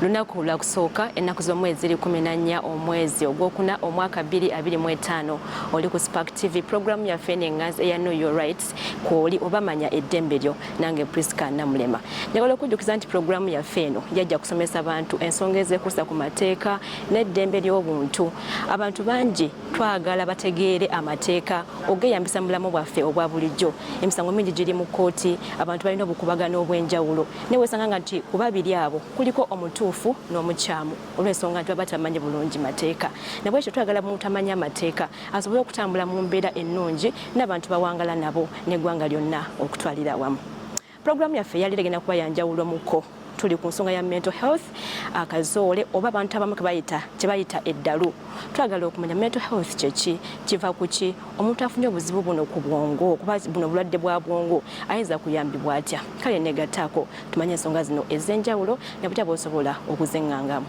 lunaku lwa kusooka ennaku z'omwezi 14 omwezi ogwokuna omwaka 2025 oli ku Spark TV program ya Fenengas eya Know Your Rights kwoli obamanya eddembe lyo nange Priska Namulema. Njagala okujjukiza nti program ya Feno yajja kusomesa abantu ensonga ezekuusa ku mateeka n'eddembe ly'obuntu. Abantu bangi twagala bategeere amateeka ogeyambisa mu bulamu bwaffe obwa bulijjo. Emisango mingi giri mu kkooti, abantu balina obukubagano obw'enjawulo. Newesanga nti ku babiri abo kuliko omutuufu n'omukyamu olw'ensonga nti baba tamanyi bulungi mateeka. Nabwe ekyo twagala mutamanya amateeka asobole okutambula mu mbeera ennungi n'abantu bawangala nabo n'eggwanga lyonna okutwalira wamu. Programu yaffe yali legenda kuba yanjawulo muko. Tuli ku nsonga ya mental health akazoole oba abantu abamu kye bayita eddalu. Twagala okumanya mental health kyeki, kiva ku ki, omuntu afunye obuzibu buno ku bwongo kuba buno bulwadde bwa bwongo ayinza kuyambibwa atya. Kale negataako tumanye ensonga zino ez'enjawulo ne butya bw'osobola okuzeŋŋangamu.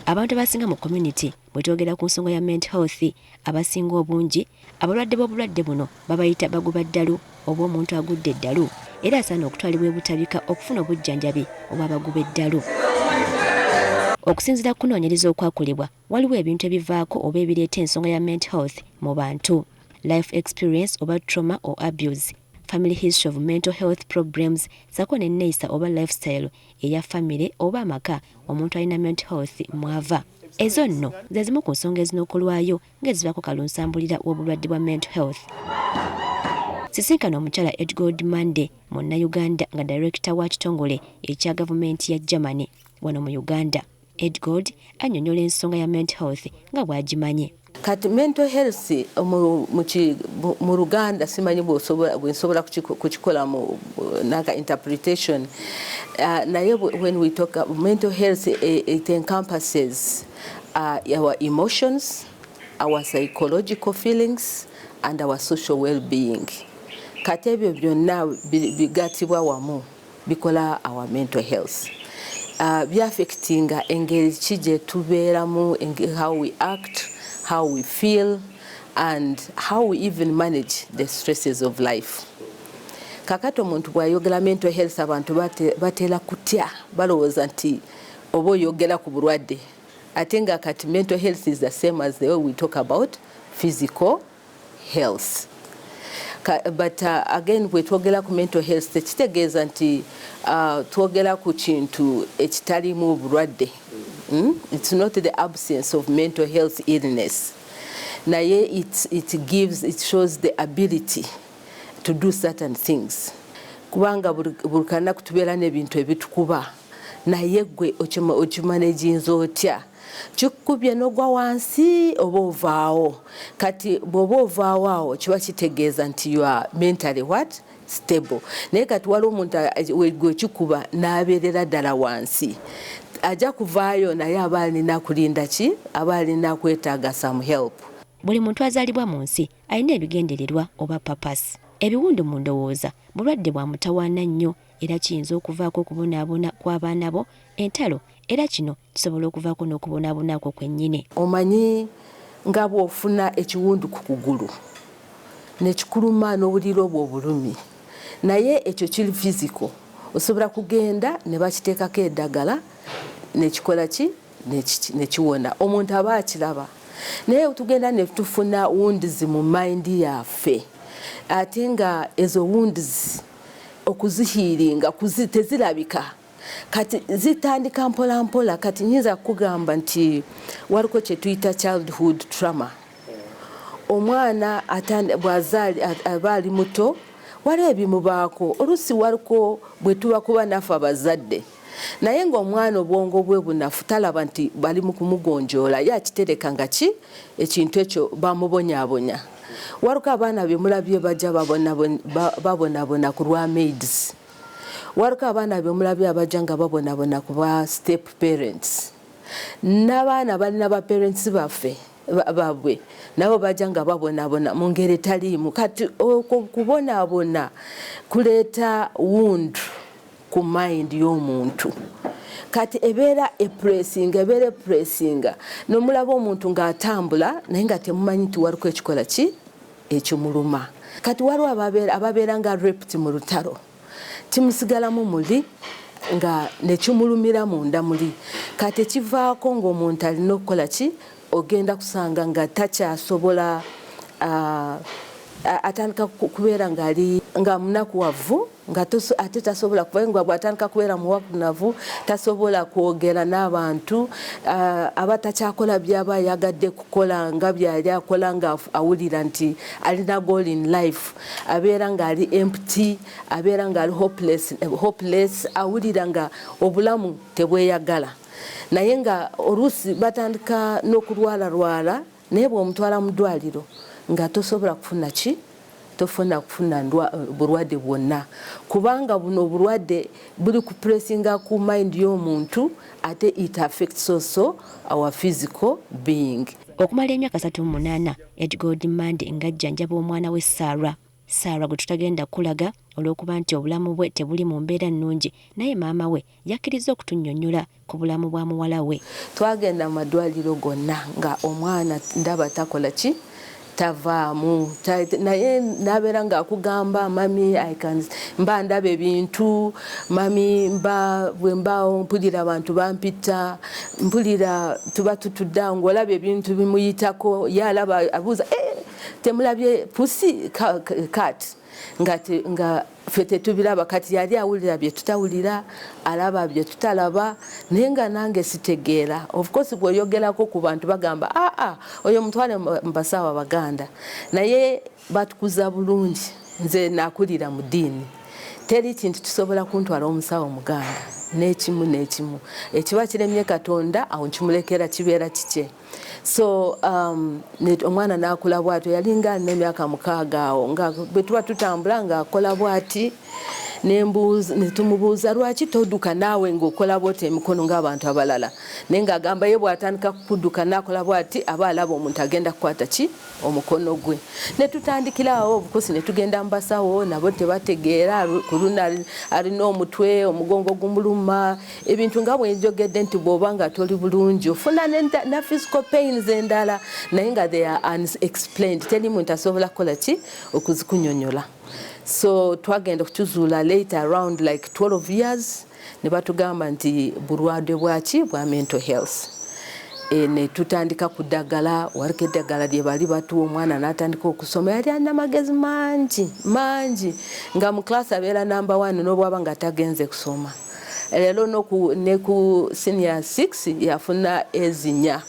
Abantu abasinga mu community bwe twogera ku nsonga ya mental health abasinga obungi abalwadde b'obulwadde buno babayita baguba ddalu oba omuntu agudde eddalu era asaana okutwalibwa ebutabika okufuna obujjanjabi oba baguba eddalu. Okusinziira ku kunoonyereza okwakolebwa waliwo ebintu ebivaako oba ebireeta ensonga ya mental health mu bantu: life experience oba trauma or abuse, family history of mental health problems, sako n'enneeyisa oba lifestyle eya family oba amaka omuntu alina mental health mwava. Ezo nno ze zimu ku nsonga ezinookolwayo ng'ezivaako kalunsambulira w'obulwadde bwa mental health. Sisinkana omukyala Edgold Mande Munnayuganda nga director wa kitongole ekya gavumenti ya Germany wano mu Uganda. Edgold annyonnyola ensonga ya mental health nga bw'agimanye. Kati mental health mu Luganda simanyi bwensobola kukikola mu naga interpretation. Naye when we talk about mental health, it encompasses our emotions, our psychological feelings and our social well-being. Kati ebyo byonna bigatibwa wamu bikola our mental health. Byafectinga engeri ki gye tubeeramu, how we act, how we feel and how we even manage the stresses of life. Kakati omuntu bw'ayogera mental health abantu batera kutya balowooza nti oba oyogera ku bulwadde. Ate nga kati mental health is the same as the way we talk about physical health. But again bwe twogera ku mental health tekitegeeza nti twogera ku kintu ekitalimu bulwadde. It's not the absence of mental health illness. Naye it shows the ability to do certain things. Kubanga buli kanaku tubeera n'ebintu ebitukuba naye gwe okimanaginza otya. Kikubye n'ogwa wansi oba ovaawo. Kati bw'oba ovaawo awo kiba kitegeeza nti you are mentally what? Stable. Naye kati waliwo omuntu gwe kikuba n'abeerera ddala wansi. Ajja kuvaayo naye aba alina kulinda ki? Aba alina kwetaaga some help. Buli muntu azaalibwa mu nsi alina ebigendererwa oba purpose. Ebiwundu mu ndowooza bulwadde bwa mutawaana nnyo era kiyinza okuvaako okubonaabona kw'abaana bo entalo era kino kisobola okuvaako n'okubonaabonaako kwennyini. Omanyi nga bw'ofuna ekiwundu ku kugulu nekikuluma n'obuliro obwo obulumi naye ekyo kiri physical. Osobola kugenda ne bakiteekako eddagala nekikola ki? Nekiwona. Omuntu aba akiraba. Naye tugenda ne tufuna wounds mu mind yaffe ate nga ezo wounds okuzihiiringa tezirabika. Kati zitandika mpola mpola. Kati nyinza kugamba nti waliko kye tuyita childhood trauma. Omwana aba ali muto waliwo ebimubaako oluusi waliko bwe tuba kuba naffe abazadde naye ng'omwana obwongo bwe bunafu talaba nti bali mu kumugonjoola ye akitereka nga ki ekintu ekyo bamubonyaabonya. Waliko abaana be mulabye bajja babonabona ku lwa maids. Waliko abaana be mulabye abajja nga babonabona ku ba step parents. N'abaana balina ba parents baffe babwe nabo bajja nga babonabona mu ngeri etaliimu. Kati okubonaabona kuleeta wound ku mind y'omuntu. Kati ebeera epressinga n'omulaba omuntu ng'atambula naye nga temumanyi nti waliko ekikola ki ekimuluma. Kati waliwo ababeera nga raped mu lutalo timusigalamu muli nga nekimulumira munda muli kati kivaako ng'omuntu alina okukola ki ogenda kusanga nga takyasobola atandika kubeera nga munakuwavu nga ate tasobola kuva nga bw'atandika kubeera muwakunavu tasobola kwogera n'abantu aba takyakola byaba yagadde kukola nga byali akola nga awulira nti alina goal in life abeera nga ali empty abeera nga ali hopeless awulira nga obulamu tebweyagala naye nga oluusi batandika n'okulwalalwala naye bw'omutwala mu ddwaliro nga tosobola kufuna ki tofuna kufuna bulwadde bwonna kubanga buno obulwadde buli kupressinga ku mind y'omuntu ate it affects also our physical being. Okumala emyaka 38 Edgard Mande ng'ajjanjaba omwana we Sarah gwe tutagenda kulaga olw'okuba nti obulamu bwe tebuli mu mbeera nnungi naye maama we yakkiriza okutunnyonnyola ku bulamu bwa muwala we. Twagenda mu madwaliro gonna nga omwana ndaba takola ki tavaamu naye nabeera nga akugamba mami mba ndaba ebintu mami bwe mbaawo mpulira abantu bampita mpulira tuba tutudde awo ng'olaba ebintu bimuyitako ye alaba abuuza temulabye pusi kati nga ffe tetubiraba kati yali awulira bye tutawulira alaba bye tutalaba naye nga nange sitegeera of course bw'oyogerako ku bantu bagamba oyo mutwale mu basawo Abaganda naye batukuza bulungi nze nakulira mu ddiini teri kintu tusobola kuntwala omusawo Muganda n'ekimu ekiba kiremye Katonda awo nkimulekera kibeera kikye. So omwana n'akula bw'atyo yali nga alina emyaka 6 awo nga bwe tuba tutambula ng'akola bw'ati ne tumubuuza lwaki todduka naawe ng'okola bw'oti emikono ng'abantu abalala naye ng'agamba ye bw'atandika kudduka n'akola bw'ati aba alaba omuntu agenda kukwata ki omukono gwe ne tutandikira awo obukosi ne tugenda mu basawo nabo tebategeera ku luno alina omutwe omugongo gumuluma ebintu nga bwe njogedde nti bw'oba nga toli bulungi ofuna na physical pains endala naye nga they are unexplained teri muntu asobola kukola ki okuzikunyonyola. So twagenda okutuzuula later around like 12 years ne batugamba nti bulwadde bwaki bwa mental health. Ne tutandika ku ddagala waliko eddagala lye bali batuwa omwana n'atandika okusoma yali alina amagezi mangi nga mu class abeera number 1 n'obwaba nga tagenze kusoma. Leero ne ku senior 6 yafuna ezinya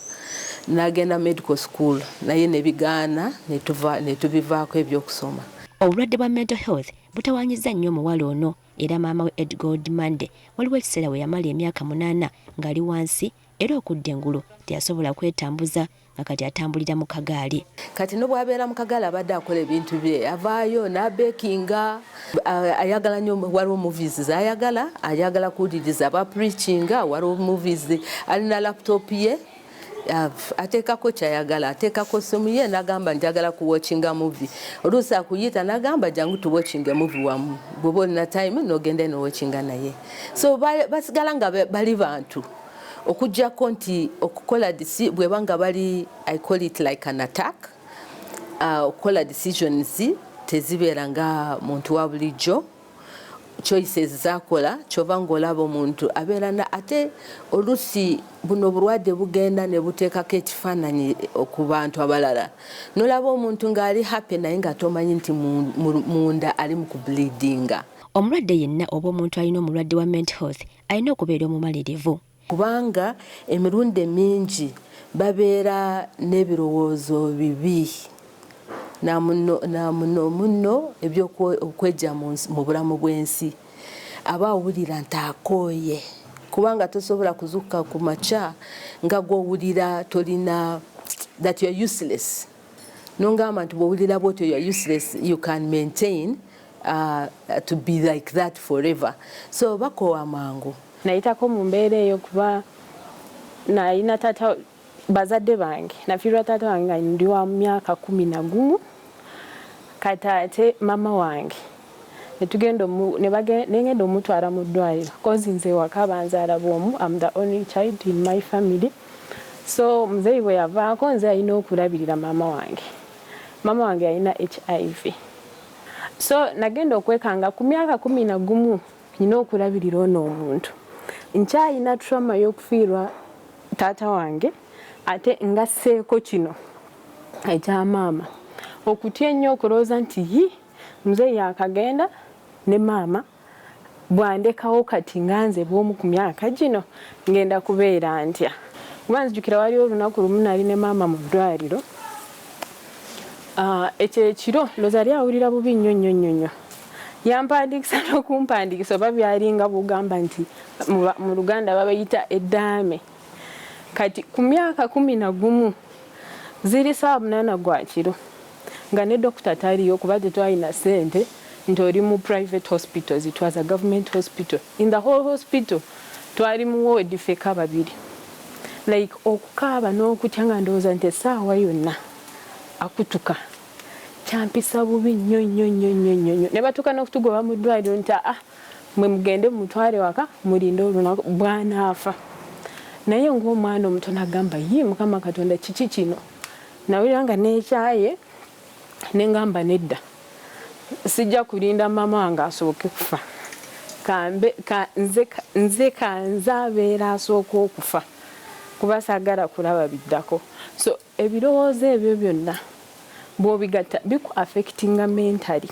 n'agenda medical school naye ne bigaana ne tubivaako ebyokusoma. Obulwadde bwa mental health butawaanyiza nnyo omuwala ono era maama we Edgard Mande waliwo ekiseera we yamala emyaka 8 ng'ali wansi era okudda engulu teyasobola kwetambuza nga kati atambulira mu kagaali. Kati no bw'abeera mu kagaali abadde akola ebintu bye avaayo n'abekinga ayagala nnyo waliwo movies ayagala kuwuliriza aba preachinga waliwo movies alina laptop ye ateekako kyayagala ateekako simu ye n'agamba njagala kuwatchinga movie oluusi akuyita n'agamba jangu tuwatchinge movie wamu bw'oba olina time n'ogenda n'owatchinga naye. So basigala nga bali bantu okuggyako nti okukola bw'eba nga bali I call it like an attack okukola decisions tezibeera nga muntu wa bulijjo choices zakola kyova ng'olaba omuntu abeera ate oluusi buno obulwadde bugenda ne buteekako ekifaananyi ku bantu abalala n'olaba omuntu ng'ali happy naye nga tomanyi nti munda ali mu kubleedinga. Omulwadde yenna oba omuntu alina omulwadde wa mental health alina okubeera omumalirivu kubanga emirundi mingi babeera n'ebirowoozo bibi na muno ebyokweja mu bulamu bw'ensi aba awulira nti akooye kubanga tosobola kuzuuka ku makya nga gw'owulira tolina that you are useless nongamba nti bw'owulira bw'otyo you are useless you can maintain to be like that forever. So bakoowa mangu nayitako mu mbeera eyo kuba nalina taata bazadde bange nafiirwa taata wange nga ndi wa myaka 11 kataate mama wange negenda omutwala mu ddwaliro kozi nze waka banzaala bwomu am the only child in my family. So muzeeyi bwe yavaako nze alina okulabirira mama wange alina HIV. So nagenda okwekanga ku myaka 11 nina okulabirira ono omuntu nkyayina trauma y'okufiirwa taata wange ate ngasseeko kino ekya maama okutya ennyo okulowooza nti muzeeyi akagenda ne maama bwandekawo kati nganze bw'omu ku myaka gino ngenda kubeera ntya. Kuba nzijukira waliwo olunaku lumu nali ne maama mu ddwaliro ekyo ekiro looza yali awulira bubi nnyo yampandikisa n'okumpandikisa oba byalinga bugamba nti mu Luganda babayita eddaame. Kati ku myaka 11 ziri 8 gwa kiro nga ne dokita taliyo kuba tetwalina ssente nti oli mu private hospitals, it was a government hospital. In the whole hospital twali mu ward ffeka babiri, like okukaaba n'okutya nga ndowooza nti essaawa yonna akutuka kyampisa bubi nnyo ne batuuka n'okutugoba mu ddwaliro nti mwe mugende mutwale waka mulinde olunaku bwanaafa. Naye ng'omwana omuto n'agamba Mukama Katonda kiki kino? Nawulira nga neekyaye ne ngamba nedda sijja kulinda mama wange asoboke kufa, nze kanze abeera asooka okufa kuba saagala kulaba biddako. So ebirowoozo ebyo byonna bw'obigatta biku affectinga mentally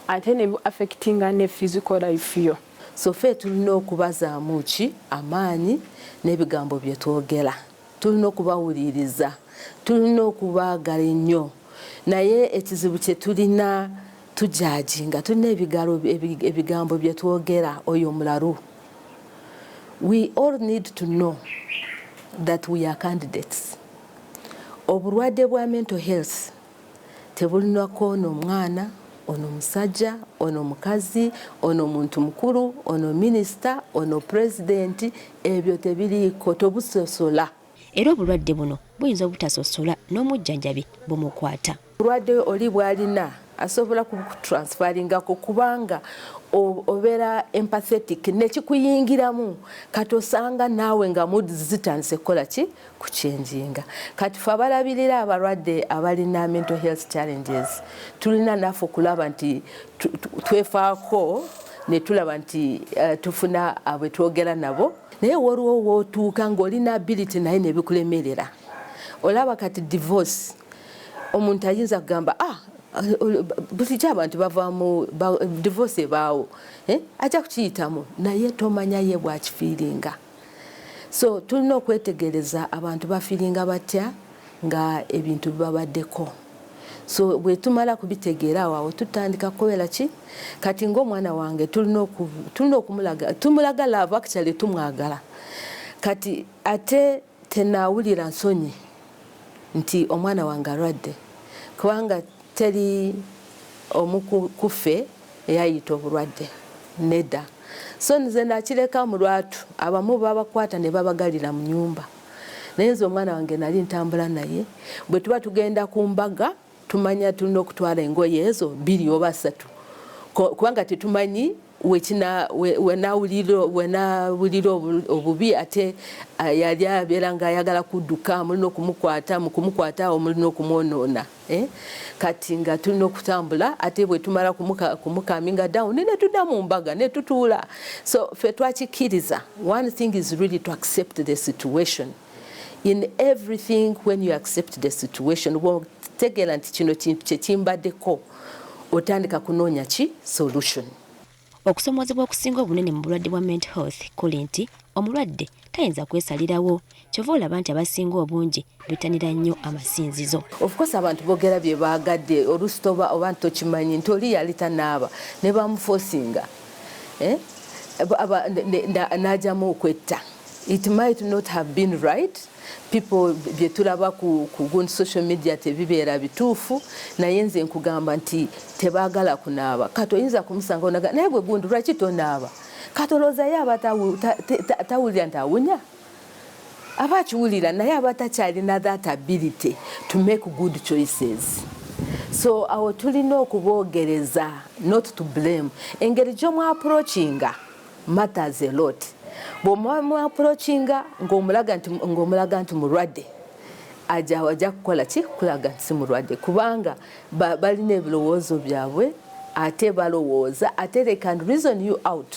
ate ne bu affectinga ne physical life yo. So ffe tulina okubazaamu ki amaanyi n'ebigambo bye twogera, tulina okubawuliriza, tulina okubaagala ennyo. Naye ekizibu kye tulina tujajinga, tulina ebigambo bye twogera oyo mulalu. We all need to know that we are candidates. Obulwadde bwa mental health tebulinako ono mwana, ono musajja, ono mukazi, ono muntu mukuru, ono minisita, ono president, ebyo tebiriiko, tobusosola. Era obulwadde buno buyinza obutasosola n'omujjanjabi bumukwata. Obulwadde oli bwalina asobola kutransferingako kubanga obeera empathetic nekikuyingiramu kati osanga naawe nga mood zitandise kukola ki kuchenjinga. Kati fe abalabirira abalwadde abalina mental health challenges tulina naffe okulaba nti twefaako ne tulaba nti tufuna abwe twogera nabo. Naye waliwo wootuuka ng'olina ability naye ne bikulemerera. Olaba kati divorce omuntu ayinza kugamba bulijjo abantu bava mu divorce ebaawo ajja kukiyitamu naye tomanya ye bwakifiiringa. So tulina okwetegereza abantu bafiiringa batya nga ebintu bibabaddeko. So bwe tumala kubitegeera awo tutandika kubeera ki kati ng'omwana wange tulina okumulaga, tumulaga love actually tumwagala. Kati ate tenaawulira nsonyi nti omwana wange alwadde kubanga teri omukuffe eyayita obulwadde nedda. So nze nakireka mu lwatu abamu babakwata ne babagalira mu nyumba. Naye nze omwana wange nali ntambula naye bwe tuba tugenda ku mbaga tumanya tulina okutwala engoye ezo 2 oba 3 kubanga tetumanyi wenawulira obubi ate yali abeera nga ayagala kudduka mulina okumukwata mukumukwata awo mulina okumwonoona. Kati nga tulina okutambula ate bwe tumala kumukaminga down ne tudda mu mbaga ne tutuula. So ffe twakikiriza, one thing is really to accept the situation. In everything when you accept the situation tegeera nti kino kintu kyekimbaddeko otandika kunoonya ki solution. Okusomoozebwa okusinga obunene mu bulwadde bwa mental health kuli nti omulwadde tayinza kwesalirawo, kyova olaba nti abasinga obungi bettanira nnyo amasinzizo. Of course abantu boogera bye baagadde oluusi oba nti tokimanyi nti oli yali tanaaba ne bamufosinga n'ajjamu okwetta. It might not have been right. People bye tulaba ku social media tebibeera bituufu, naye nze nkugamba nti tebaagala kunaaba. Kati oyinza kumusanga onaga naye gwe gundi lwaki tonaaba? Kati olowooza ye aba tawulira nti awunya? Aba akiwulira naye aba takyalina that ability to make good choices. So awo tulina okuboogereza, not to blame. Engeri gy'omu approachinga matters a lot. Bw'omu approachinga ng'omulaga nti mulwadde ajja kukola ki kulaga nti si mulwadde kubanga balina ebirowoozo byabwe ate balowooza ate they can reason you out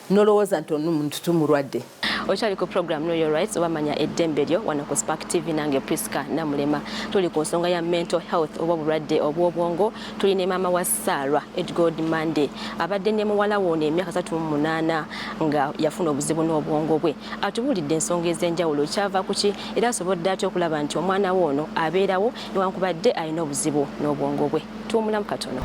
nolowooza nti omuntu tumulwadde. Okyali ku program Know Your Rights obamanya eddembe lyo wano ku Spark TV nange Priska Namulema. Tuli ku nsonga ya mental health oba obulwadde obw'obwongo. Tuli ne maama wa Sarah Edgod Mande abadde ne muwala wo emyaka 38 nga yafuna obuzibu n'obwongo bwe. Atubulidde ensonga ez'enjawulo kyava kuki era asobodde atya okulaba nti omwana we ono abeerawo newankubadde alina obuzibu n'obwongo bwe. Tuwumulamu katono.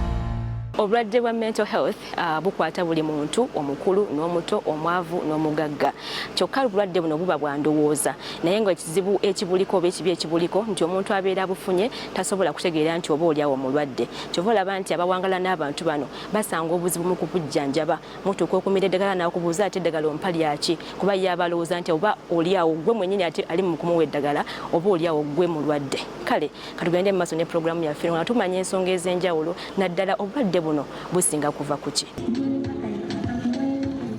Obulwadde bwa mental health bukwata buli muntu, omukulu n'omuto, omwavu n'omugagga. Kyokka obulwadde buno buba bwa ndowooza naye nga ekizibu ekibuliko oba ekibi ekibuliko nti omuntu abeera bufunye tasobola kutegeera nti oba oliawo omulwadde. Kyova olaba nti abawangala n'abantu bano basanga obuzibu mu kubujjanjaba. Mutuuka okumira eddagala n'akubuuza ate eddagala ompa lyaki kuba ye abalowooza nti oba oliawo gwe mwennyini ate ali mu kumuwa eddagala oba oliawo gwe mulwadde. Kale katugende mu maaso ne programu yaffe nga tumanya ensonga ez'enjawulo naddala obulwadde buno businga kuva kuki.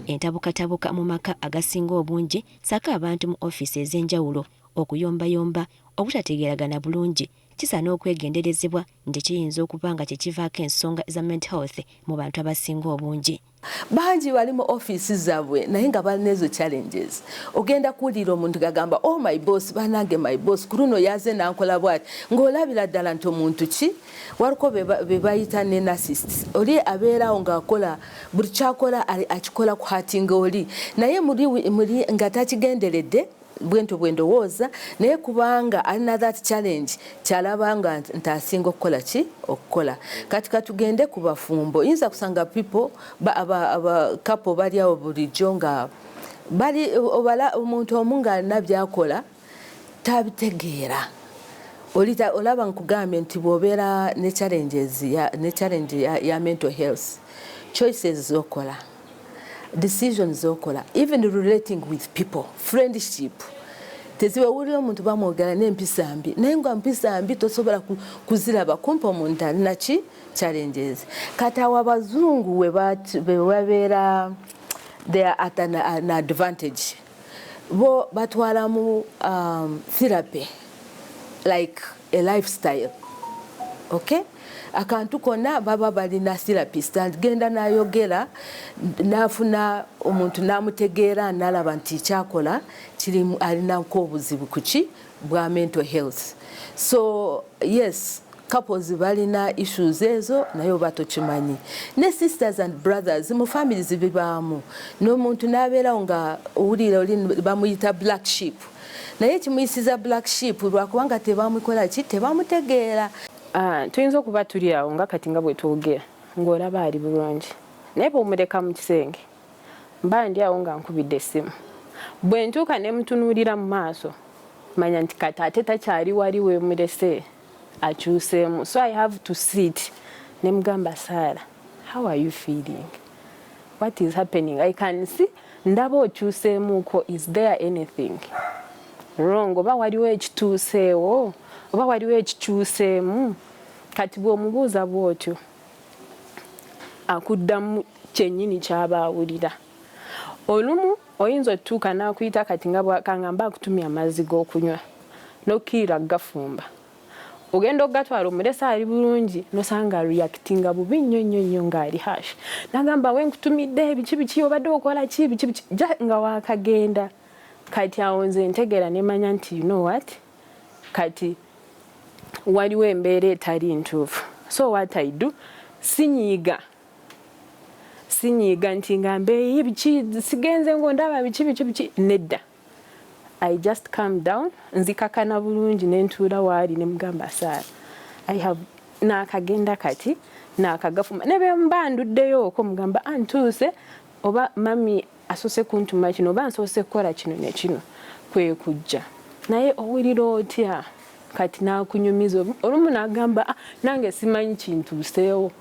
Entabukatabuka mu maka agasinga obungi saka abantu mu ofiisi ez'enjawulo okuyombayomba obutategeeragana bulungi kisaana okwegenderezebwa nti kiyinza okuba nga kyekivaako ensonga za mental health mu bantu abasinga obungi. Bangi bali mu ofiisi zaabwe naye nga balina ezo challenges. Ogenda kuwulira omuntu gagamba oh my boss banange my boss ku luno yaze nankola bwati ng'olabira ddala nti omuntu ki waliko be bayita ne narcissist. Oli abeerawo ng'akola buli kyakola akikola ku hatinga oli naye muri nga takigenderedde bwento bwendowooza naye kubanga alina that challenge kyalabanga nti asinga okukola ki okukola. Kati katugende ku bafumbo yinza kusanga people couple bali awo bulijjo nga bali omuntu omu ng'alina byakola tabitegeera. Olaba nkugambe nti bw'obeera ne challenge ya mental health choices zokola decisions zokola even relating with people friendship teziwawulira omuntu bamwogera n'empisa mbi naye nga mpisa mbi tosobola kuziraba kumpa omuntu alina ki challenges. Kati awo abazungu we babeera they are at an advantage bo batwala mu therapy like a lifestyle. Okay, akantu konna baba balina therapist agenda n'ayogera n'afuna omuntu n'amutegeera n'alaba nti kyakola kiri alinako obuzibu kuki bwa mental health. So yes, couples balina issues ezo nayo batokimanyi. Ne sisters and brothers mu families bibaamu n'omuntu n'abeerawo nga owulira bamuyita black sheep naye kimuyisiza black sheep lwakubanga tebamukola ki tebamutegeera. Tuyinza okuba tuli awo nga kati nga bwe twogera ng'olaba ali bulungi naye bw'omuleka mu kisenge mba ndi awo nga nkubidde essimu bwe ntuuka ne mutunuulira mu maaso manya nti kati ate takyali wali weemulese akyuseemu. So I have to sit ne mugamba Sarah, how are you feeling? What is happening? I can see ndaba okyuseemuuko. Is there anything wrong? Oba waliwo ekituuseewo oba waliwo ekikyuseemu. Kati bw'omubuuza bw'otyo akuddamu kyennyini ky'aba awulira. Olumu oyinza otuuka n'akuyita kati nga bwakangamba akutumya amazzi g'okunywa n'okkirira gafumba ogenda ogatwala omulesa ali bulungi nosanga reactinga bubi nnyo ng'ali hash n'agamba we nkutumidde biki obadde okola ki biki nga waakagenda. Kati awo nze ntegeera ne manya nti you know what kati waliwo embeera etali ntuufu. So what I do sinyiiga nti ngambe biki sigenze ng'ondaba biki nedda. I just calm down nzikakana bulungi nentuula waali ne mugamba Sarah I have naakagenda kati naakagafuma ne bwe mba nduddeyo okwo mugamba antuuse oba mami asose kuntuma kino oba nsose kukola kino ne kino kwe kujja naye owulira otya kati naakunyumiza olumu n'agamba nange simanyi kintuuseewo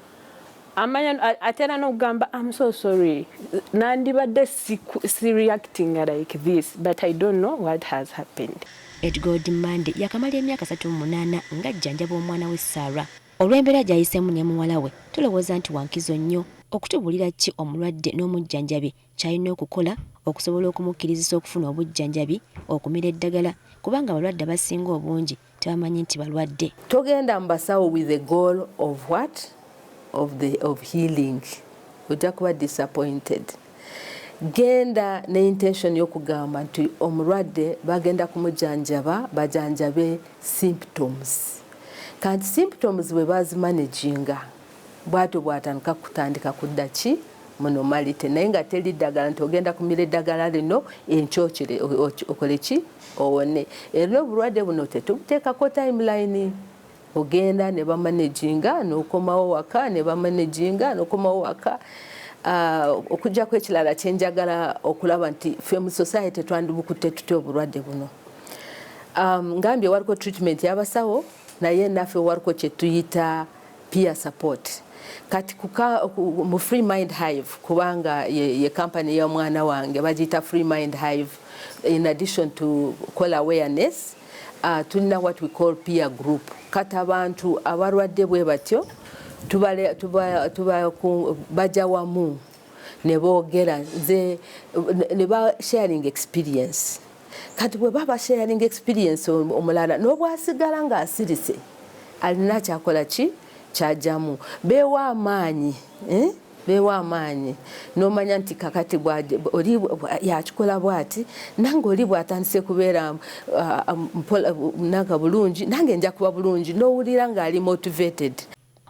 amanya atera n'okugamba I'm so sorry nandibadde si reacting like this but I don't know what has happened. Edgod Mande yakamala emyaka 38 ng'ajjanjaba omwana we Sarah. Olw'embeera gy'ayiseemu ne muwala we tulowooza nti wankizo nnyo okutubulira ki omulwadde n'omujjanjabi ky'alina okukola okusobola okumukkirizisa okufuna obujjanjabi okumira eddagala kubanga abalwadde abasinga obungi tebamanyi nti balwadde. Togenda mu basawo with the goal of what? Of healing. Ojja kuba disappointed. genda ne intention y'okugamba nti omulwadde bagenda kumujanjaba bajanjabe symptoms. Kanti symptoms bwe bazimanaginga bwatyo bwatandika kutandika kudda ki mu normality, naye nga teri ddagala nti ogenda kumira eddagala lino enkyokere okole ki owone. Era obulwadde buno tetubuteekako timeline. Ogenda ne bamanaginga n'okomawo waka ne bamanaginga n'okomawo waka. Okujjako ekirala kyenjagala okulaba nti ffe mu society twandibukutte tutya obulwadde buno. Ngambye waliko treatment y'abasawo naye naffe waliko kye tuyita peer support. Kati mu Free Mind Hive kubanga ye company ya mwana wange bagiyita Free Mind Hive, in addition to call awareness, tulina what we call peer group. Kati abantu abalwadde bwe batyo bajja wamu ne boogera ne ba sharing experience. Kati bwe baba sharing experience omulala n'obwasigala ng'asirise alina kyakola ki kyajjamu beewa amaanyi beewa amaanyi n'omanya nti kakati oli yakikola bw'ati nange oli bw'atandise kubeera nanga bulungi nange nja kuba bulungi n'owulira ng'ali motivated.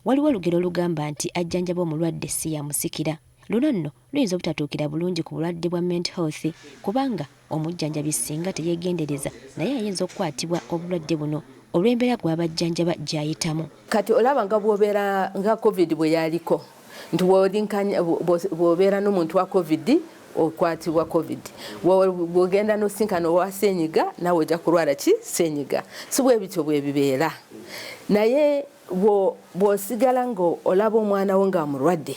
Waliwo olugero olugamba nti ajjanjaba omulwadde si yamusikira. Luno nno luyinza obutatuukira bulungi ku bulwadde bwa mental health kubanga omujjanjabi singa teyeegendereza naye ayinza okukwatibwa obulwadde buno olw'embeera gw'abajjanjaba gy'ayitamu. Kati olaba nga bw'obeera nga COVID bwe yaliko nti bw'obeera n'omuntu wa COVID okwatibwa COVID, bw'ogenda n'osinkana owa ssenyiga nawe ojja kulwala ki ssenyiga. Si bwe bityo bwe bibeera, naye bw'osigala ng'olaba omwana wo ng'amulwadde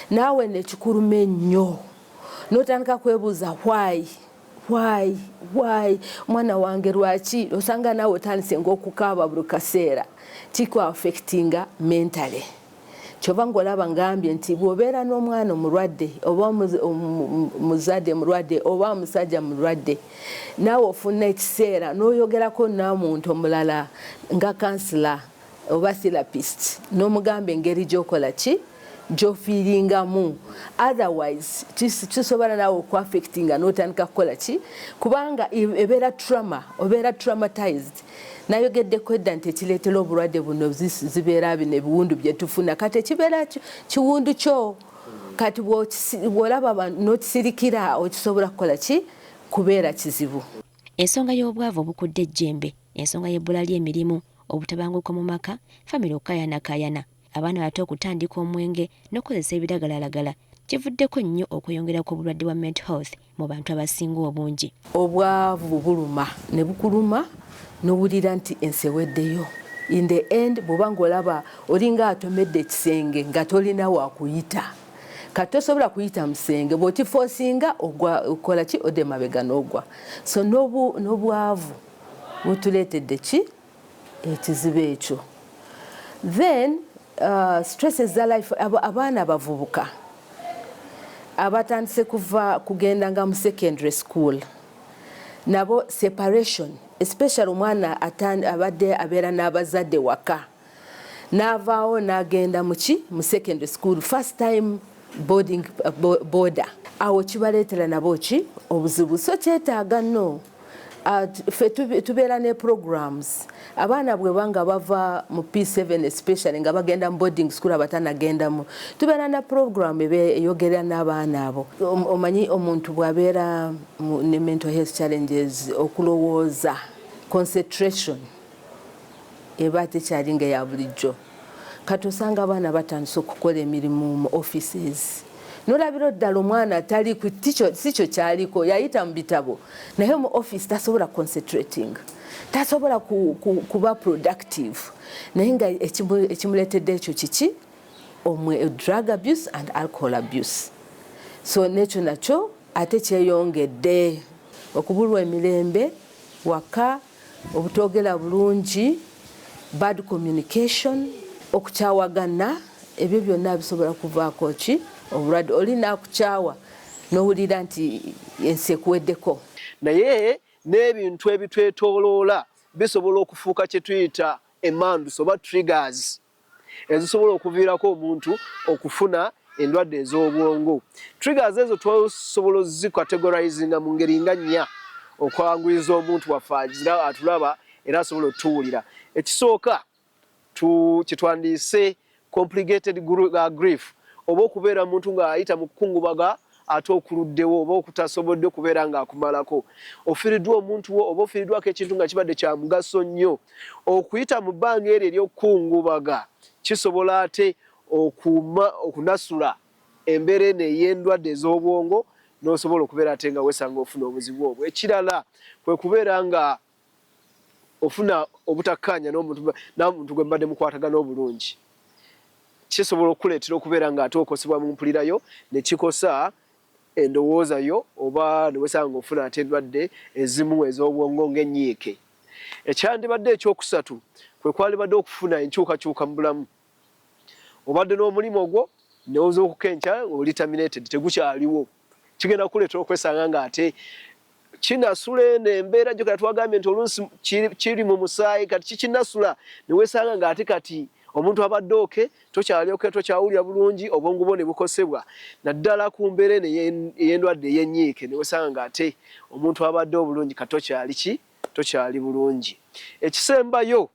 naawe nekikuluma ennyo n'otandika kwebuuza why mwana wange lwaki, osanga naawe otandise ng'okukaaba buli kaseera kiku affectinga mentally. Kyova ng'olaba ngambye nti bw'obeera n'omwana omulwadde oba muzadde mulwadde oba omusajja mulwadde naawe ofuna ekiseera n'oyogerako n'omuntu omulala nga kansila oba therapist n'omugamba engeri gy'okola ki gy'ofiiringamu, otherwise kisobola naawe okuaffectinga n'otandika kukola ki kubanga ebeera trauma, obeera traumatized. Nayogeddeko edda nti ekireetera obulwadde buno zibeera bino ebiwundu bye tufuna kati ekibeera kiwundu kyo. Kati bw'olaba n'okisirikira okisobola kukola ki kubeera kizibu. Ensonga y'obwavu obukudde ejjembe, ensonga y'ebbula ly'emirimu, obutabanguko mu maka, famire okukayanakayana, abaana bato okutandika omwenge n'okukozesa ebiragalalagala kivuddeko nnyo okweyongerako obulwadde bwa mental health mu bantu abasinga obungi. Obwavu buluma ne bukuluma n'owulira nti ensi eweddeyo. In the end bw'oba ng'olaba olinga atomedde ekisenge nga tolina wakuyita, kati tosobola kuyita musenge, bw'okifosinga okola ki odde mabega n'ogwa. So n'obwavu butuleetedde ki ekizibu ekyo. Then stresses za life, abaana abavubuka abatandise kugenda nga mu secondary school nabo separation, especially omwana abadde abeera n'abazadde waka n'avaawo n'agenda mu secondary school, first time border, awo kibaleetera nabo ki obuzibu. So kyetaaga nno ffe tubeera ne programs abaana bwe banga bava mu P7 especially nga bagenda mu boarding school abatanagendamu, tubeera na program eyogera n'abaana abo. Omanyi omuntu bw'abeera ne mental health challenges, okulowooza, concentration eba tekyalinga eya bulijjo. Kati osanga abaana batandise okukola emirimu mu offices n'olabira ddala omwana tali si kyo kyaliko, yayita mu bitabo naye mu office tasobola concentrating, tasobola kuba productive, naye nga ekimuleetedde ekyo kiki drug abuse and alcohol abuse. So nekyo nakyo ate kyeyongedde, okubulwa emirembe waka, obutogera bulungi, bad communication, okukyawagana, ebyo byonna bisobola kuvaako ki obulwadde. Oli naakukyawa n'owulira nti ensi ekuweddeko. Naye n'ebintu ebitwetooloola bisobola okufuuka kye tuyita emmanduso oba triggers ezisobola okuviirako omuntu okufuna endwadde ez'obwongo. Triggers ezo tusobola zikategorizinga mu ngeri nga nnya okwanguyiza omuntu waffe atulaba era asobola otuwulira. Ekisooka kyetwandiise complicated grief, oba okubeera omuntu ng'ayita mu kukungubaga ate okuluddewo oba okutasobodde okubeera ng'akumalako. Ofiiriddwa omuntu wo oba ofiiriddwako ekintu nga kibadde kya mugaso nnyo. Okuyita mu bbanga eryo ery'okukungubaga kisobola ate okunasula embeera eno ey'endwadde ez'obwongo n'osobola okubeera ate nga wesanga ofuna obuzibu obwo. Ekirala kwe kubeera nga ofuna obutakkaanya n'omuntu gwe mbadde mukwatagana obulungi. Kisobola okuleetera okubeera nga ate okosebwa mu mpulirayo ne kikosa endowooza yo oba ne wesanga ofuna ate endwadde ezimu ez'obwongo ng'ennyiike. Ekyandibadde ekyokusatu kwe kwalibadde okufuna enkyukakyuka mu bulamu. Obadde n'omulimu ogwo ne oza okukenkya oli terminated, tegukyaliwo. Kigenda kuleetera okwesanga ng'ate kinasula eno embeera gyo kati twagambye nti oluusi kiri mu musaayi kati kikinasula ne weesanga ng'ate kati omuntu abadde oke tokyali oke tokyawulira bulungi obwongo bwo ne bukosebwa. Naddala ku mbeera eno ey'endwadde ey'ennyiike ne weesanga ng'ate omuntu abadde obulungi kati tokyali bulungi. Ekisembayo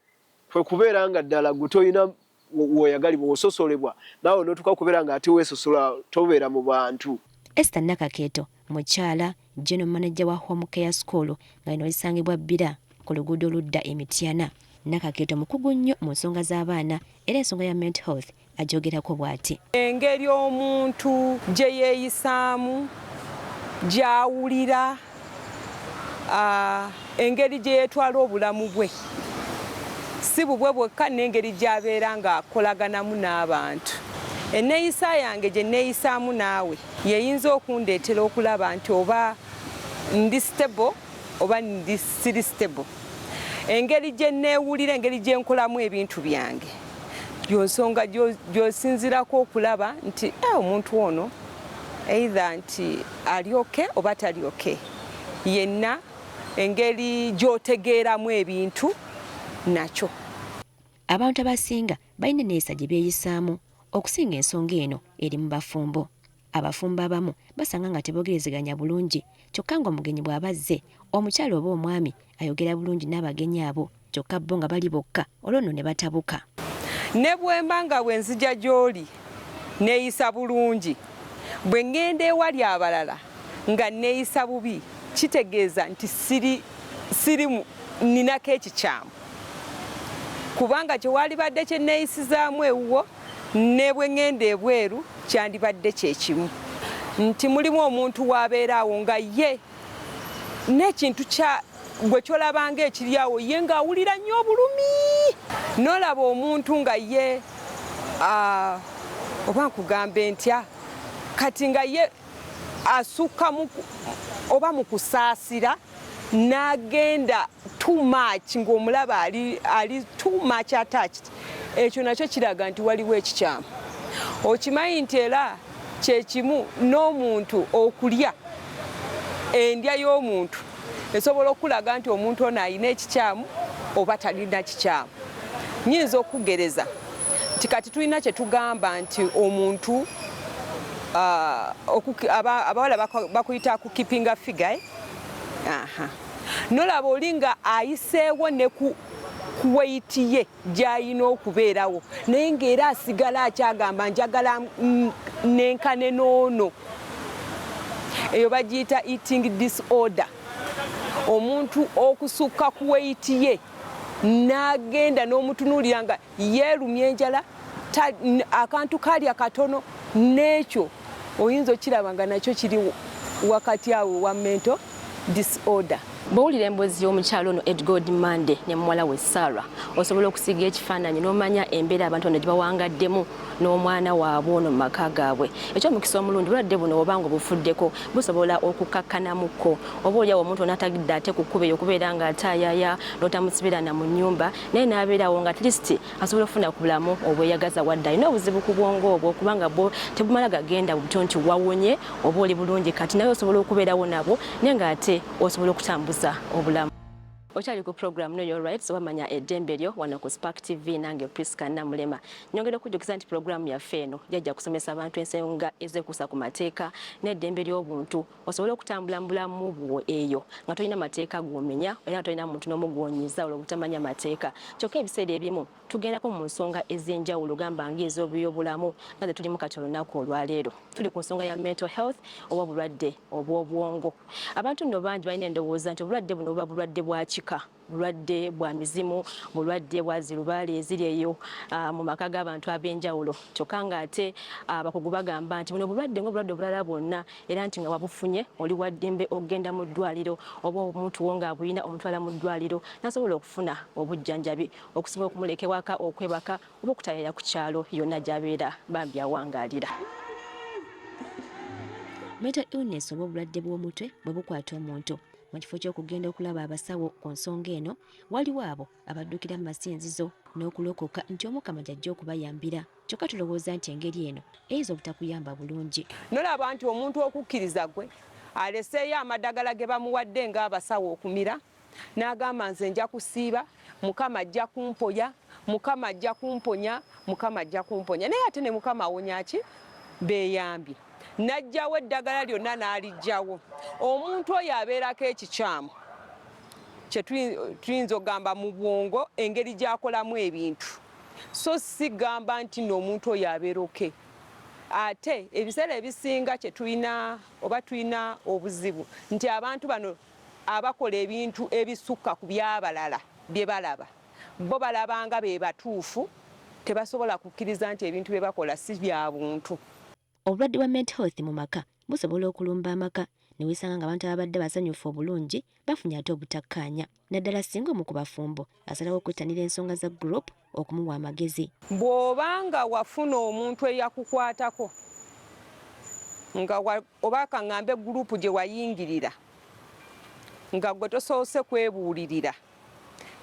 kwe kubeera nga ddala gwe toyina woyagalibwa ososolebwa naawe n'otuuka kubeera ng'ate weesosola tobeera mu bantu. Esther Nakakeeto mukyala general manager wa Home Care School nga ino isangibwa Bbira ku luguudo oludda Emityana. Nakakeeto mukugu nnyo mu nsonga z'abaana era ensonga ya mental health agyogerako bw'ati. Engeri omuntu gye yeeyisaamu, gy'awulira, engeri gye yeetwala obulamu bwe si bubwe bwokka n'engeri gy'abeera ng'akolaganamu n'abantu. Enneeyisa yange gye nneeyisaamu naawe yeyinza okundeetera okulaba nti oba ndi stable oba ndi siri stable. Engeri gye nneewulira, engeri gye nkolamu ebintu byange yonsonga gy'osinzirako okulaba nti omuntu ono either nti ali oke oba tali oke. Yenna engeri gy'otegeeramu ebintu nakyo. Abantu abasinga balina enneeyisa gye beeyisaamu okusinga ensonga eno eri mu bafumbo. Abafumbo abamu basanga nga tebogerezeganya bulungi kyokka ng'omugenyi bw'abazze omukyala oba omwami ayogera bulungi n'abagenyi abo kyokka bo nga bali bokka olwo nno ne batabuka. Ne bwemba nga bwe nzija gy'oli neeyisa bulungi, bwe ŋŋenda ewali abalala nga neeyisa bubi kitegeeza nti ninako ekikyamu. Kubanga kye walibadde kye neeyisizaamu ewuwo ne bwe ŋŋenda ebweru kyandibadde kye kimu. Nti mulimu omuntu w'abeeraawo nga ye n'ekintu gwe kyolabanga ekiri awo ye ng'awulira nnyo obulumi. N'olaba omuntu nga ye oba nkugambe ntya kati nga ye asukka oba mu kusaasira n'agenda too much ng'omulaba ali too much attached. Ekyo nakyo kiraga nti waliwo ekikyamu. Okimanyi nti era kyekimu n'omuntu okulya endya y'omuntu esobola okulaga nti omuntu ono alina ekikyamu oba talina kikyamu. Nnyinza okugereza nti kati tulina kye tugamba nti omuntu abawala bakuyita kukeepinga figure. Nolaba oli nga ayiseewo ne ku weighti ye gy'alina okubeerawo naye ng'era asigala akyagamba njagala nenkane n'ono. Eyo bagiyita eating disorder. Omuntu okusukka ku weighti ye n'agenda n'omutunuulira nga yeerumya enjala akantu kali akatono n'ekyo oyinza okiraba nga nakyo kiri wakati awo wa mental disorder. Bw'owulira emboozi y'omukyalo ono Edgard Mande ne muwala we Sarah osobola okusiga ekifaananyi n'omanya embeera abantu bano gye bawangaddemu n'omwana waabwe ono mu maka gaabwe. Ekyomukisa omulungi bulwadde buno oba nga obufuddeko busobola okukakkanamuko. Oba oliawo omuntu n'atagidde ate ku kkubo eyo okubeera ng'ataayaya n'otamusibira na mu nnyumba naye n'abeerawo nga at least asobola okufuna ku bulamu obweyagaza wadde alina obuzibu ku bwongo obwo kubanga bwo tebumala gagenda buto nti wawonye oba oli bulungi kati naye osobola okubeerawo nabo naye ng'ate osobola okutambuza obulamu. Okyali ku program Know Your Rights wamanya eddembe lyo wano ku Spark TV nange Priska Namulema. Nyongera okujjukiza nti program yaffe eno jajja kusomesa abantu ensonga ezekuusa ku mateeka n'eddembe ly'obuntu osobola okutambula mu bulamu bwo eyo nga tolina mateeka g'omenya era nga tolina muntu n'omu gw'onyiza olw'obutamanya mateeka. Kyokka ebiseera ebimu tugendako mu nsonga ez'enjawulo gamba ng'ez'obyobulamu nga ze tulimu kati olunaku olwaleero. Tuli ku nsonga ya mental health oba obulwadde obw'obwongo. Abantu nno bangi balina endowooza nti obulwadde buno buba bulwadde bwa kika, bulwadde bwa mizimu, bulwadde bwa zirubaale eziri eyo mu maka g'abantu ab'enjawulo. Kyokka ng'ate abakugu bagamba nti buno bulwadde ng'obulwadde obulala bwonna era nti nga wabufunye oli wa ddembe okugenda mu ddwaliro oba omuntu wo ng'abulina omutwala mu ddwaliro n'asobola okufuna obujjanjabi okusobola okumuleka ewaka okwebaka oba okutayira ku kyalo yonna gy'abeera bambi awangaalira. Mental illness oba obulwadde bw'omutwe bwe bukwata omuntu mu kifo ky'okugenda okulaba abasawo ku nsonga eno waliwo abo abaddukira mu masinzizo n'okulokoka nti Omukama gy'ajja okubayambira. Kyokka tulowooza nti engeri eno eyinza obutakuyamba bulungi. Nolaba nti omuntu okukkiriza gwe aleseeyo amadagala ge bamuwadde ng'abasawo okumira n'agamba nze nja kusiiba, Mukama ajja kumpoya, Mukama ajja kumponya, Mukama ajja kumponya. Naye ate ne Mukama awonya ki? Beeyambye. Najjawo eddagala lyonna n'alijjawo. Omuntu oyo abeerako ekikyamu kye tuyinza okugamba mu bwongo engeri gy'akolamu ebintu. So si gamba nti n'omuntu oyo abeera oke. Ate ebiseera ebisinga kye tulina oba tulina obuzibu nti abantu bano abakola ebintu ebisukka ku by'abalala bye balaba, bo balabanga be batuufu, tebasobola kukkiriza nti ebintu bye bakola si bya buntu. Obulwadde bwa mental health mu maka busobola okulumba amaka ne weesanga ng'abantu abadde basanyufu obulungi bafunye ate obutakkaanya. Naddala singa omu ku bafumbo asalawo okwettanira ensonga za group okumuwa amagezi. Bw'obanga wafuna omuntu eyakukwatako nga oba kaŋŋambe gurupu gye wayingirira nga gwe tosoose kwebuulirira,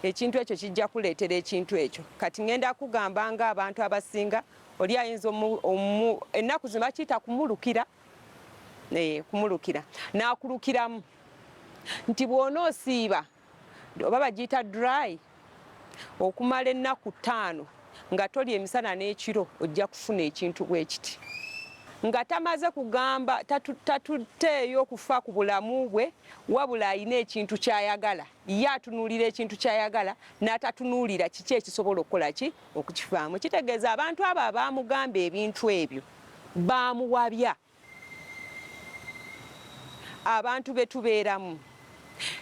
ekintu ekyo kijja kuleetera ekintu ekyo. Kati ŋŋenda kugamba ng'abantu abasinga oli ayinza ennaku zino bakiyita kumulukira, kumulukira n'akulukiramu nti bw'onoosiiba oba bagiyita dry okumala ennaku 5 nga toli emisana n'ekiro ojja kufuna ekintu bwe kiti. Nga tamaze kugamba tatutteeyo okufa ku bulamu bwe wabula alina ekintu ky'ayagala, ye atunuulira ekintu ky'ayagala n'atatunuulira kiki ekisobola okukola ki okukifaamu. Kitegeeza abantu abo abaamugamba ebintu ebyo baamuwabya. Abantu be tubeeramu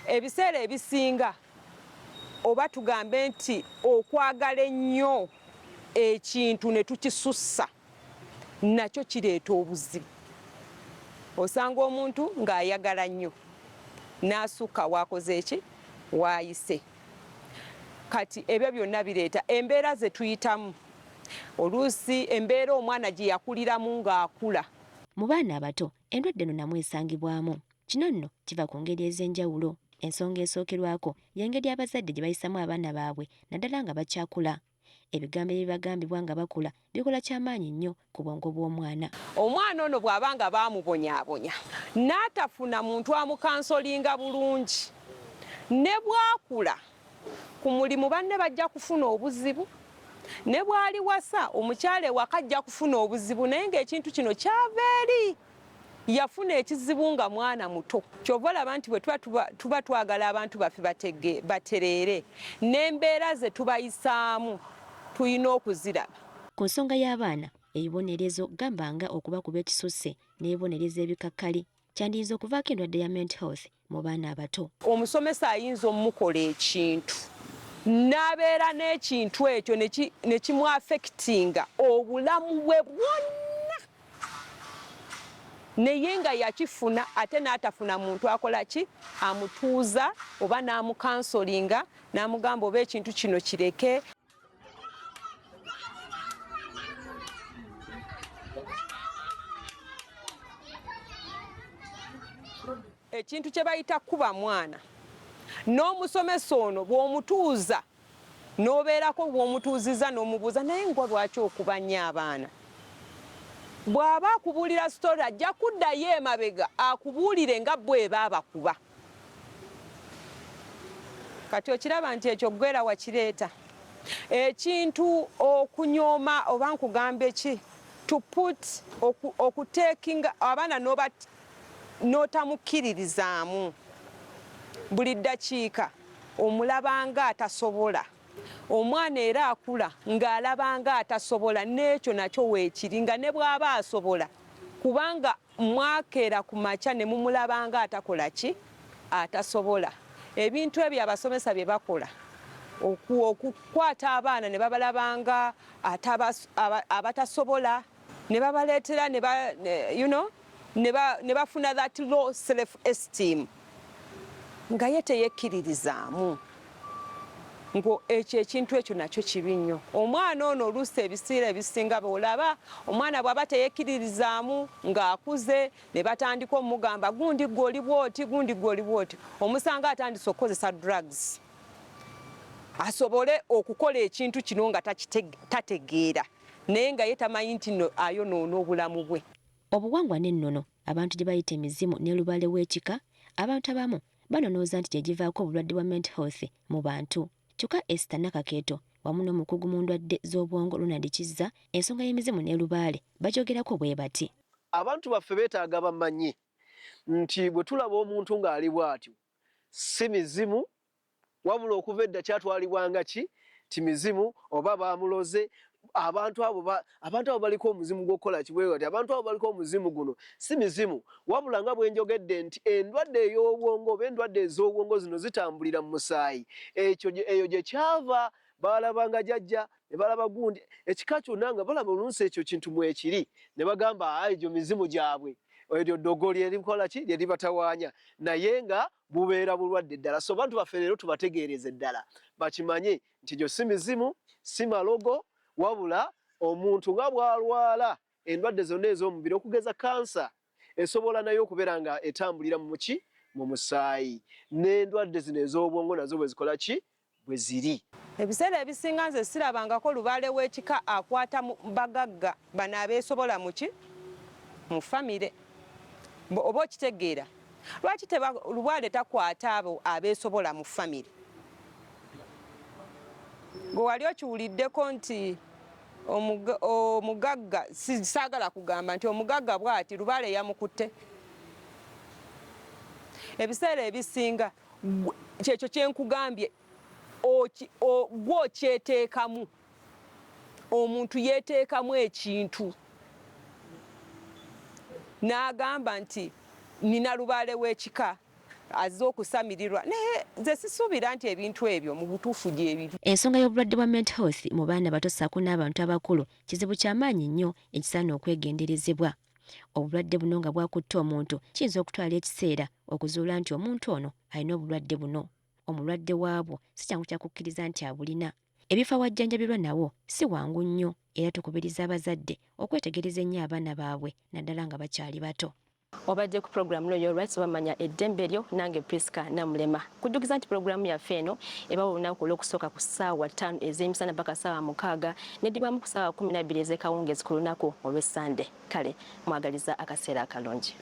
ebiseera ebisinga oba tugambe nti okwagala ennyo ekintu ne tukisussa nakyo kireeta obuzibu. Osanga omuntu ng'ayagala nnyo n'asukka waakoze eki waayise. Kati ebyo byonna bireeta embeera ze tuyitamu. Oluusi embeera omwana gye yakuliramu ng'akula. Mu baana abato endwadde eno namwe esangibwamu. Kino nno kiva ku ngeri ez'enjawulo. Ensonga esookerwako y'engeri abazadde gye bayisamu abaana baabwe naddala nga bakyakula. Ebigambo ebibagambibwa nga bakula bikola kyamaanyi nnyo ku bwongo bw'omwana. Omwana ono bw'abanga baamubonyaabonya n'atafuna muntu amukansolinga bulungi, ne bw'akula ku mulimu banne bajja kufuna obuzibu, ne bw'ali wasa omukyala ewaka ajja kufuna obuzibu, naye ng'ekintu kino kyava eri yafuna ekizibu nga mwana muto. Kyova olaba nti bwe tuba twagala abantu baffe batereere n'embeera ze tubayisaamu tulina okuziraba. Ku nsonga y'abaana ebibonerezo gambanga okubakuba ekisusse n'ebibonerezo ebikakkali kyandiyinza okuvaako endwadde ya mental health mu baana abato. Omusomesa ayinza omukola ekintu n'abeera n'ekintu ekyo ne kimuafekitinga obulamu bwe bwonna, naye nga yakifuna ate n'atafuna muntu akola ki amutuuza oba n'amukansolinga n'amugamba oba ekintu kino kireke. Ekintu kye bayita kuba mwana n'omusomesa ono bw'omutuuza n'obeerako bw'omutuuziza n'omubuuza naye ngwa lwaki okuba nnyo abaana. Bw'aba akubuulira sitori ajja kuddayo emabega akubuulire nga bw'eba abakuba. kati okiraba nti ekyo gwera wakireeta ekintu okunyooma oba nkugambe ki to put okutekinga abaana n'otamukkiririzaamu buli ddakiika omulabanga atasobola omwana era akula ng'alabanga atasobola n'ekyo nakyo weekiri nga ne bw'aba asobola kubanga mwakeera ku makya ne mumulabanga atakola ki atasobola ebintu ebyo abasomesa bye bakola okukwata abaana ne babalabanga abatasobola ne babaleetera ne bafuna that low self esteem nga ye teyekkiririzaamu ngo ekyo ekintu ekyo nakyo kibi nnyo omwana ono oluusi ebiseera ebisinga bw'olaba omwana bw'aba teyekkiririzaamu ng'akuze ne batandika omugamba gundi gw'oli bw'oti gundi gw'oli bw'oti omusanga atandise okukozesa drugs asobole okukola ekintu kino nga tategeera naye nga ye tamanyi nti ayonoona obulamu bwe. Obuwangwa n'ennono abantu gye bayita emizimu n'elubale w'ekika abantu abamu banonooza nti gye givaako obulwadde bwa mental health mu bantu. Kyokka Esther Nakakeeto wamu n'omukugu mu ndwadde z'obwongo Ronald Kizza ensonga y'emizimu n'elubaale bagyogerako bwe bati. Abantu baffe beetaaga bamanye nti bwe tulaba omuntu ng'ali bw'atyo si mizimu wabula okuva edda kyatwalibwanga ki ti mizimu oba baamuloze. Abantu abo baliko omuzimu gw'okukola kibwewati abantu abo baliko omuzimu guno si mizimu wabula nga bwe njogedde nti endwadde ey'obwongo oba endwadde ez'obwongo zino zitambulira mu musaayi eyo gye kyava balabanga jjajja ne balaba gundi ekika kyonna nga balaba olunsi ekyo kintu mwekiri ne bagamba egyo mizimu gyabwe eryo ddogo lyerikola ki lyeribatawaanya naye nga bubeera bulwadde ddala. So bantu baffe leero tubategeereze ddala bakimanye nti egyo si mizimu si malogo wabula omuntu nga bw'alwala endwadde zonna ez'omubiri okugeza kansa esobola nayo okubeera nga etambulira mu musaayi n'endwadde zino ez'obwongo nazo bwe zikola ki bwe ziri. Ebiseera ebisinga nze sirabangako lubaale w'ekika akwata bagagga bano abeesobola mu famire oba okitegeera lwaki lubaale takwata abo abeesobola mu famire gwe wali okiwuliddeko nti omugagga saagala kugamba nti omugagga bw'ati lubaale yamukutte. Ebiseera ebisinga kyekyo kyenkugambye gw'okyeteekamu omuntu yeeteekamu ekintu n'agamba nti nina lubaale w'ekika azze okusamirirwa naye nze sisuubira nti ebintu ebyo mu butuufu gyebiri. Ensonga y'obulwadde bwa mental health mu baana bato ssaako n'abantu abakulu kizibu ky'amaanyi nnyo ekisaana okwegenderezebwa. Obulwadde buno nga bwakutte omuntu kiyinza okutwala ekiseera okuzuula nti omuntu ono alina obulwadde buno. Omulwadde waabwo si kyangu kya kukkiriza nti abulina. Ebifo awajjanjabirwa nawo si wangu nnyo era tukubiriza abazadde okwetegereza ennyo abaana baabwe naddala nga bakyali bato. Obadde ku programu Know Your Rights bamanya eddembe lyo nange Priska Namulema. Kujjukiza nti programu yaffe eno ebawa olunaku olw'okusooka ku ssaawa 5 ez'emisana mpaka ssaawa 6 neddibwamu ku ssaawa 12 ez'ekawungeezi ku lunaku olw'Essande. Kale mwagaliza akaseera akalungi.